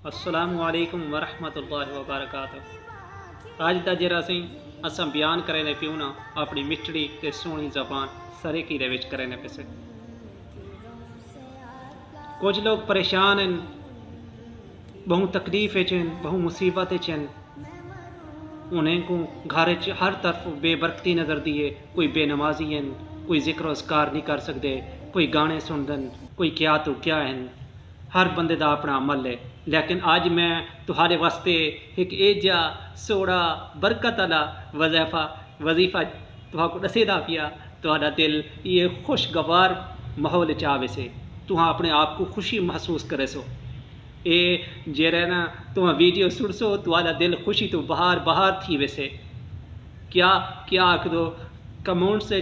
السلام علیکم ورحمۃ اللہ وبرکاتہ۔ اج دا جڑا اساں بیان کرنے پیوں نا اپنی مٹھڑی تے سونی زبان سریکی دے وچ کرنے پیسے۔ کچھ لوگ پریشان ہیں، بہت تکلیف ہیں، بہت مصیبت ہیں، انہیں کو گھر ہر طرف بے برکتی نظر دیے، کوئی بے نمازی ہیں، کوئی ذکر و اذکار نہیں کر سکتے، کوئی گانے سندن، کوئی کیا تو کیا ہیں، ہر بندے دا اپنا عمل ہے۔ لیکن آج میں تہاڈے واسطے ایک ایجا سوڑا برکت والا وظیفہ تہاں کو دسے دا پیا، تہاڈا دل یہ خوشگوار ماحول چاہے سے، تہاں اپنے آپ کو خوشی محسوس کرے سو۔ اے جیرے نا تہاں ویڈیو سن سو تہاڈا دل خوشی تو بہار تھی ویسے۔ کیا آکھ دو کمنٹس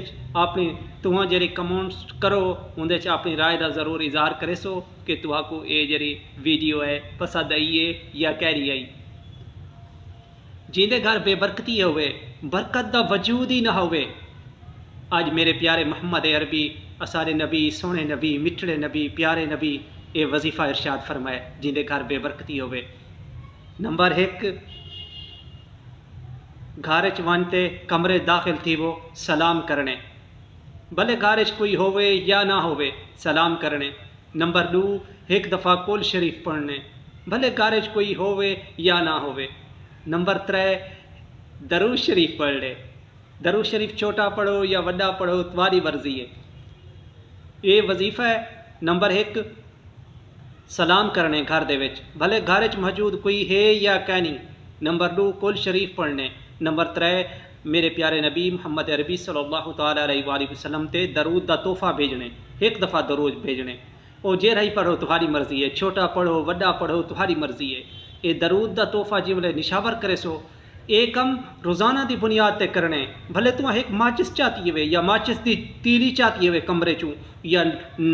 اپنی تہاں جڑے کمنٹس کرو اندے چ اپنی رائے دا ضرور اظہار کرے سو کہ تہاں کو اے جڑی ویڈیو ہے پسند آئی ہے یا کیری آئی۔ جیندے گھر بے برکتی ہوئے، برکت دا وجود ہی نہ ہوئے۔ آج میرے پیارے محمد عربی اسارے نبی، سونے نبی، مٹھڑے نبی، پیارے نبی اے وظیفہ ارشاد فرمائے جیندے گھر بے برکتی ہوئے۔ نمبر 1، گھر چ ونتے کمرے داخل تھی وہ سلام کرنے، بھلے گھر چ کوئی ہوئے یا نہ ہوئے سلام کرنے۔ نمبر 2، ایک دفعہ کل شریف پڑھنے، بھلے گھر چ کوئی ہوئے یا نہ ہوئے۔ نمبر 3، درود شریف پڑھ لے، درود شریف چھوٹا پڑھو یا وڈا پڑھو تمہاری مرضی ہے، یہ وظیفہ ہے۔ نمبر 1، سلام کرنے گھر دے وچ، بھلے گھر چ موجود کوئی ہے یا کہ نہیں۔ نمبر 2، کل شریف پڑھنے۔ نمبر 3، میرے پیارے نبی محمد عربی صلی اللہ تعالیٰ علیہ وآلہ وسلم تے درود دا تحفہ بھیجنے، ایک دفعہ درود بھیجنے۔ او جے رہی پڑھو تمہاری مرضی ہے، چھوٹا پڑھو وڈا پڑھو تمہاری مرضی ہے۔ اے درود دا تحفہ جی ویلے نشاور کرے سو، اے کم روزانہ دی بنیاد تے کرنے، بھلے تمہیں ایک ماچس چاہتی ہوئے یا ماچس دی تیلی چاہتی ہوئے کمرے چوں، یا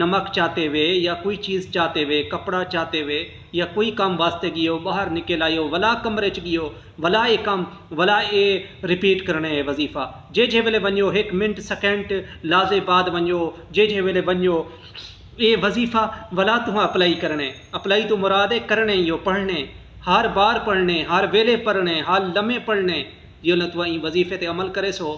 نمک چاہتے ہوئے یا کوئی چیز چاہتے ہوئے، کپڑا چاہتے ہوئے یا کوئی کام واسطے گیو باہر نکل آئیو ولا کمرے چ گیو ولا اے کام ولا اے ریپیٹ کرنے ہے وظیفہ۔ جے ویلے ونجو 1 منٹ سیکنڈ لازے بعد ونجو، جے ویلے ونجو اے وظیفہ ولا تمہیں اپلائی کرنے۔ اپلائی تو مراد ہے کرنے ہی پڑھنے، ہر بار پڑھنے، ہر ویلے پڑھنے، ہر لمحے پڑھنے۔ جو نہ تو این وظیفے تے عمل کرے سو،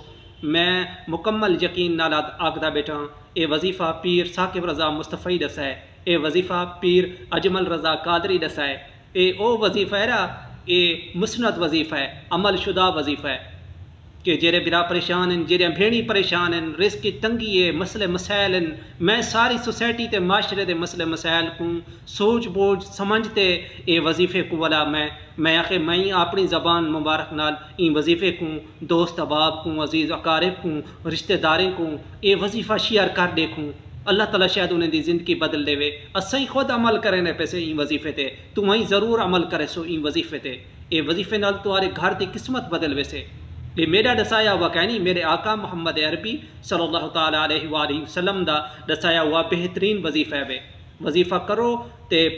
میں مکمل یقین نال آکھدا بیٹھا اے وظیفہ پیر ثاقب رضا مصطفی دسا ہے، اے وظیفہ پیر اجمل رضا قادری دسا ہے، اے او وظیفہ ہے نا، اے مسند وظیفہ ہے، عمل شدہ وظیفہ ہے کہ جیرے برا پریشان ہیں، جیرے بھیڑی پریشان ہیں، رزق کی تنگی ہے، مسئلے مسائل ہیں، میں ساری سوسائٹی تے معاشرے دے مسئلے مسائل کو سوچ بوجھ سمجھتے اے وظیفے کو والا میں آخے میں اپنی زبان مبارک نال این وظیفے کو دوست احباب کو عزیز اقارب کو رشتہ داریں کو اے وظیفہ شیئر کر دیکھوں، اللہ تعالیٰ شاید انہیں دی زندگی بدل دے وے۔ اسیں خود عمل کرنے پیسے این وظیفے تے، تمہیں ضرور عمل کرے سو این وظیفے تے، اے وظیفے نال تمہارے گھر دی قسمت بدل ویسے۔ یہ میرا دسایا ہوا کہ نہیں، میرے آقا محمد عربی صلی اللہ تعالیٰ علیہ وآلہ وسلم دا دسایا ہوا بہترین وظیفہ ہے۔ وظیفہ کرو تے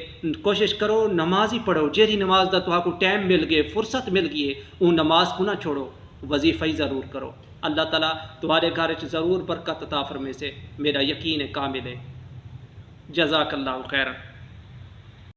کوشش کرو نماز ہی پڑھو، جیری نماز دا تہاں کو ٹائم مل گئے، فرصت مل گئی ہے، وہ نماز کو نہ چھوڑو، وظیفہ ہی ضرور کرو۔ اللہ تعالیٰ تمہارے گھر ضرور برکت عطا فرمائے سے، میرا یقین کامل ہے۔ جزاک اللہ خیرا۔